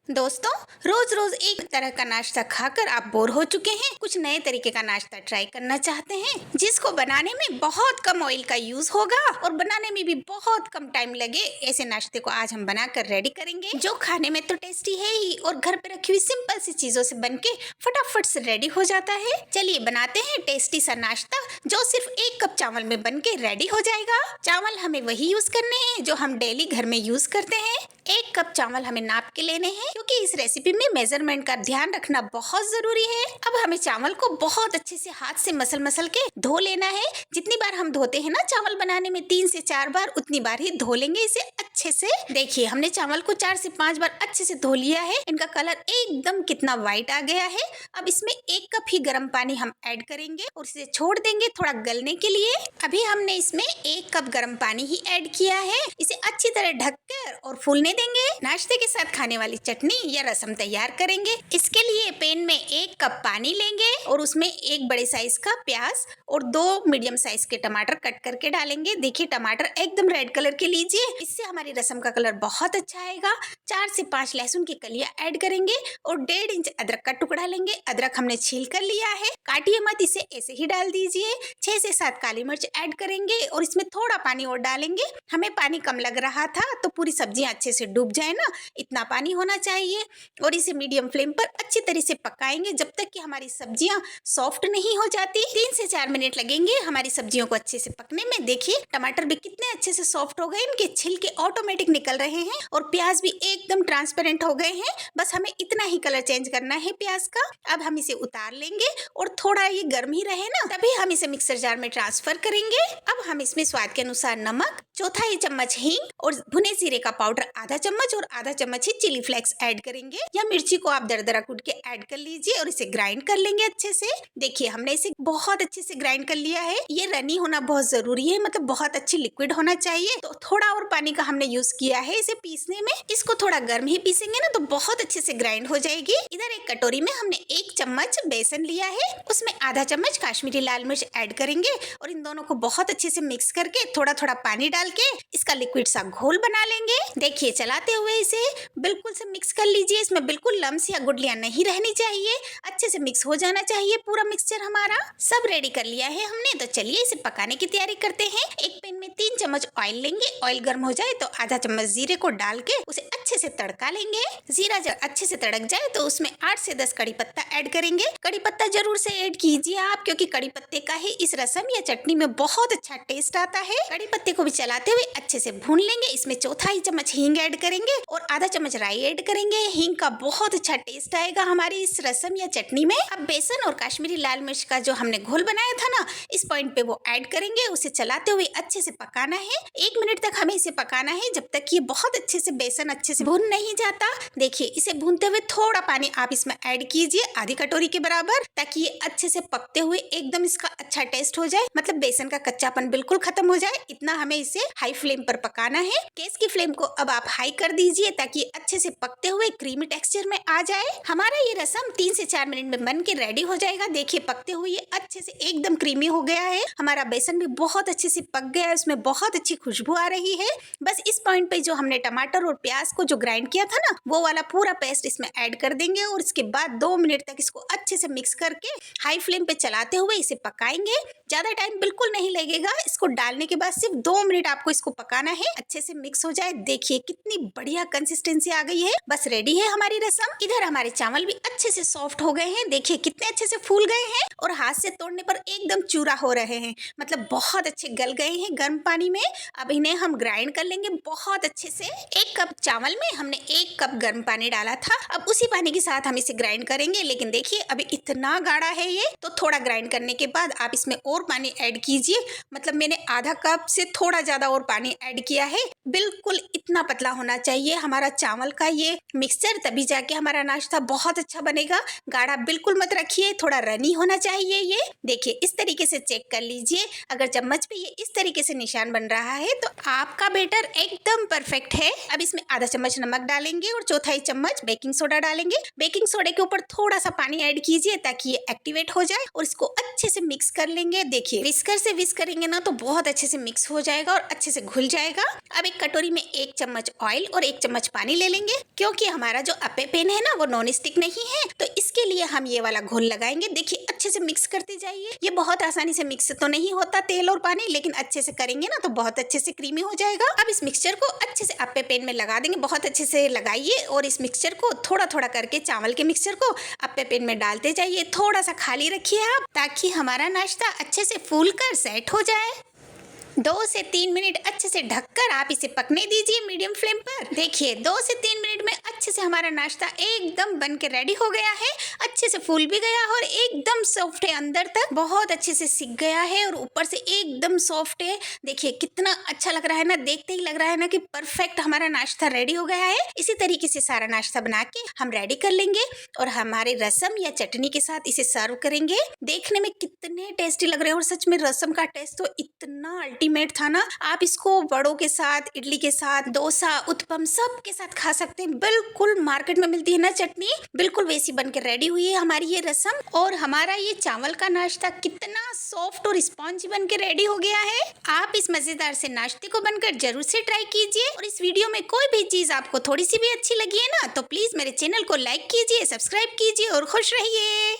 दोस्तों, रोज रोज एक तरह का नाश्ता खाकर आप बोर हो चुके हैं। कुछ नए तरीके का नाश्ता ट्राई करना चाहते हैं जिसको बनाने में बहुत कम ऑयल का यूज होगा और बनाने में भी बहुत कम टाइम लगे। ऐसे नाश्ते को आज हम बनाकर रेडी करेंगे जो खाने में तो टेस्टी है ही और घर पे रखी हुई सिंपल सी चीजों से बनके फटाफट से रेडी हो जाता है। चलिए बनाते हैं टेस्टी सा नाश्ता जो सिर्फ 1 कप चावल में बनके रेडी हो जाएगा। चावल हमें वही यूज करने हैं जो हम डेली घर में यूज करते हैं। 1 कप चावल हमें नाप के लेने हैं क्योंकि इस रेसिपी में मेजरमेंट का ध्यान रखना बहुत जरूरी है। अब हमें चावल को बहुत अच्छे से हाथ से मसल के धो लेना है। जितनी बार हम धोते हैं ना चावल बनाने में 3 से 4 बार, उतनी बार ही धो लेंगे इसे अच्छे से। देखिए हमने चावल को 4 से 5 बार अच्छे से धो लिया है। इनका कलर एकदम कितना व्हाइट आ गया है। अब इसमें 1 कप ही गर्म पानी हम ऐड करेंगे और इसे छोड़ देंगे थोड़ा गलने के लिए। अभी हमने इसमें 1 कप गर्म पानी ही ऐड किया है। इसे अच्छी तरह ढककर और फूलने देंगे। नाश्ते के साथ खाने वाली चटनी या रसम तैयार करेंगे। इसके लिए पैन में 1 कप पानी लेंगे और उसमें 1 बड़े साइज का प्याज और 2 मीडियम साइज के टमाटर कट करके डालेंगे। देखिए टमाटर एकदम रेड कलर के लीजिए, इससे हमारी रसम का कलर बहुत अच्छा आएगा। 4 से 5 लहसुन की कलियां ऐड करेंगे और 1.5 इंच अदरक का टुकड़ा लेंगे। अदरक हमने छील कर लिया है, काटिए मत, इसे ऐसे ही डाल दीजिए। 6 से 7 काली मिर्च ऐड करेंगे और इसमें थोड़ा पानी और डालेंगे। हमें पानी कम लग रहा था तो पूरी सब्जियां अच्छे से डूब जाए ना, इतना पानी होना चाहिए। और इसे मीडियम फ्लेम पर अच्छी तरह से पकाएंगे जब तक कि हमारी सब्जियां सॉफ्ट नहीं हो जाती। 3 से 4 मिनट लगेंगे हमारी सब्जियों को अच्छे से पकने में। देखिए टमाटर भी कितने अच्छे से सॉफ्ट हो गए, इनके छिलके ऑटोमेटिक निकल रहे हैं और प्याज भी एकदम ट्रांसपेरेंट हो गए हैं। बस हमें इतना ही कलर चेंज करना है प्याज का। अब हम इसे उतार लेंगे और थोड़ा ये गर्म ही रहे ना, तभी हम इसे मिक्सर जार में ट्रांसफर करेंगे। अब हम इसमें स्वाद के अनुसार नमक, 1/4 चम्मच हींग और भुने जीरे का पाउडर आधा चम्मच और आधा चम्मच ही चिली फ्लेक्स ऐड करेंगे। या मिर्ची को आप दरदरा कूट के ऐड कर लीजिए और इसे ग्राइंड कर लेंगे अच्छे से। देखिए हमने इसे बहुत अच्छे से ग्राइंड कर लिया है। ये रनी होना बहुत जरूरी है, मतलब बहुत अच्छी लिक्विड होना चाहिए। तो थोड़ा और पानी का हमने यूज किया है इसे पीसने में। इसको थोड़ा गर्म ही पीसेंगे ना तो बहुत अच्छे से ग्राइंड हो जाएगी। इधर एक कटोरी में हमने 1 चम्मच बेसन लिया है, उसमें आधा चम्मच काश्मीरी लाल मिर्च ऐड करेंगे और इन दोनों को बहुत अच्छे से मिक्स करके थोड़ा थोड़ा पानी डाल के इसका लिक्विड सा घोल बना लेंगे। देखिए चलाते हुए इसे बिल्कुल से मिक्स कर लीजिए। इसमें बिल्कुल लम्स या गुठलियां नहीं रहनी चाहिए, अच्छे से मिक्स हो जाना चाहिए पूरा मिक्सचर हमारा। सब रेडी कर लिया है हमने, तो चलिए इसे पकाने की तैयारी करते हैं। एक पैन में 3 चम्मच ऑयल लेंगे। ऑयल गर्म हो जाए तो आधा चम्मच जीरे को डाल के उसे अच्छे से तड़का लेंगे। जीरा जब अच्छे से तड़क जाए तो उसमें 8 से 10 कड़ी पत्ता ऐड करेंगे। कड़ी पत्ता जरूर से ऐड कीजिए आप, क्योंकि कड़ी पत्ते का ही इस रसम या चटनी में बहुत अच्छा टेस्ट आता है। कड़ी पत्ते को भी चलाते हुए अच्छे से भून लेंगे। इसमें 1/4 चम्मच हींग ऐड करेंगे और आधा चम्मच राई ऐड करेंगे। हींग का बहुत अच्छा टेस्ट आएगा हमारी इस रसम या चटनी में। अब बेसन और काश्मीरी लाल मिर्च का जो हमने घोल बनाया था ना, इस पॉइंट पे वो ऐड करेंगे। उसे चलाते हुए अच्छे से पकाना है। 1 मिनट तक हमें इसे पकाना है जब तक ये बहुत अच्छे से बेसन अच्छे से भून नहीं जाता। देखिए इसे भूनते हुए थोड़ा पानी आप इसमें ऐड कीजिए, आधी कटोरी के बराबर, ताकि ये अच्छे से पकते हुए एकदम इसका अच्छा टेस्ट हो जाए, मतलब बेसन का कच्चापन बिल्कुल खत्म हो जाए। इतना हमें इसे हाई फ्लेम पर पकाना है। गैस की फ्लेम को अब आप हाई कर दीजिए ताकि अच्छे से पकते हुए क्रीमी टेक्सचर में आ जाए। हमारा ये रसम 3 से 4 मिनट में बन के रेडी हो जाएगा। देखिए पकते हुए ये अच्छे से एकदम क्रीमी हो गया है। हमारा बेसन भी बहुत अच्छे से पक गया है, उसमें बहुत अच्छी खुशबू आ रही है। बस इस पॉइंट पे जो हमने टमाटर और प्याज को जो ग्राइंड किया था ना, वो वाला पूरा पेस्ट इसमें ऐड कर देंगे और इसके बाद 2 मिनट तक इसको अच्छे से मिक्स करके हाई फ्लेम पे चलाते हुए इसे पकाएंगे। ज्यादा टाइम बिल्कुल नहीं लगेगा। इसको डालने के बाद सिर्फ 2 मिनट आपको इसको पकाना है, अच्छे से मिक्स हो जाए। देखिए कितनी बढ़िया कंसिस्टेंसी आ गई है। बस रेडी है हमारी रसम। इधर हमारे चावल भी अच्छे से सॉफ्ट हो गए हैं। देखिए कितने अच्छे से फूल गए हैं और हाथ से तोड़ने पर एकदम चूरा हो रहे हैं, मतलब बहुत अच्छे गल गए हैं गर्म पानी में। अब इन्हें हम ग्राइंड कर लेंगे बहुत अच्छे से। 1 कप चावल में हमने 1 कप गर्म पानी डाला था। अब उसी पानी के साथ हम इसे ग्राइंड करेंगे। लेकिन देखिए अभी इतना गाढ़ा है ये, तो थोड़ा ग्राइंड करने के बाद आप इसमें और पानी ऐड कीजिए। मतलब मैंने आधा कप से थोड़ा ज्यादा और पानी ऐड किया है। बिल्कुल इतना पतला होना चाहिए हमारा चावल का ये मिक्सचर, तभी जाके हमारा नाश्ता बहुत अच्छा बनेगा। गाढ़ा बिल्कुल मत रखिए, थोड़ा रनी होना चाहिए ये। देखिए इस तरीके से चेक कर लीजिए। अगर चम्मच पे ये इस तरीके से निशान बन रहा है तो आपका बैटर एकदम परफेक्ट है। अब इसमें आधा चम्मच नमक डालेंगे और 1/4 चम्मच बेकिंग सोडा डालेंगे। बेकिंग सोडा के ऊपर थोड़ा सा पानी ऐड कीजिए ताकि ये एक्टिवेट हो जाए और इसको अच्छे से मिक्स कर लेंगे। देखिए विस्कर से विस्क करेंगे ना तो बहुत अच्छे से मिक्स हो जाएगा और अच्छे से घुल जाएगा। अब एक कटोरी में 1 चम्मच ऑयल और 1 चम्मच पानी ले लेंगे। क्योंकि हमारा जो अप्पे पेन है ना वो नॉन स्टिक नहीं है, तो इसके लिए हम ये वाला घोल लगाएंगे। देखिए अच्छे से मिक्स करते जाइए। ये बहुत आसानी से मिक्स तो नहीं होता तेल और पानी, लेकिन अच्छे से करेंगे ना तो बहुत अच्छे से क्रीमी हो जाएगा। अब इस मिक्सचर को अच्छे से अप्पे पेन में लगा देंगे। बहुत अच्छे से लगाइए और इस मिक्सचर को थोड़ा थोड़ा करके चावल के मिक्सचर को अप्पे पेन में डालते जाइए। थोड़ा सा खाली रखिए आप, ताकि हमारा नाश्ता अच्छे से फूल कर सेट हो जाए। 2 से 3 मिनट अच्छे से ढककर आप इसे पकने दीजिए मीडियम फ्लेम पर। देखिए 2 से 3 मिनट में अच्छे से हमारा नाश्ता एकदम बन के रेडी हो गया है। अच्छे से फूल भी गया है और एकदम सॉफ्ट है, अंदर तक बहुत अच्छे से सिक गया है और ऊपर से एकदम सॉफ्ट है। देखिए कितना अच्छा लग रहा है ना, देखते ही लग रहा है ना कि परफेक्ट हमारा नाश्ता रेडी हो गया है। इसी तरीके से सारा नाश्ता बना के हम रेडी कर लेंगे और हमारे रसम या चटनी के साथ इसे सर्व करेंगे। देखने में कितने टेस्टी लग रहे हैं और सच में रसम का टेस्ट तो इतना अल्टीमेट था ना। आप इसको बड़ों के साथ, इडली के साथ, डोसा, उत्पम सब के साथ खा सकते हैं। बिल्कुल मार्केट में मिलती है ना चटनी, बिल्कुल वैसी बन के रेडी हुई है हमारी ये रसम। और हमारा ये चावल का नाश्ता कितना सॉफ्ट और स्पॉन्जी बन के रेडी हो गया है। आप इस मजेदार से नाश्ते को बनकर जरूर से ट्राई कीजिए। और इस वीडियो में कोई भी चीज आपको थोड़ी सी भी अच्छी लगी है ना तो प्लीज मेरे चैनल को लाइक कीजिए, सब्सक्राइब कीजिए और खुश रहिए।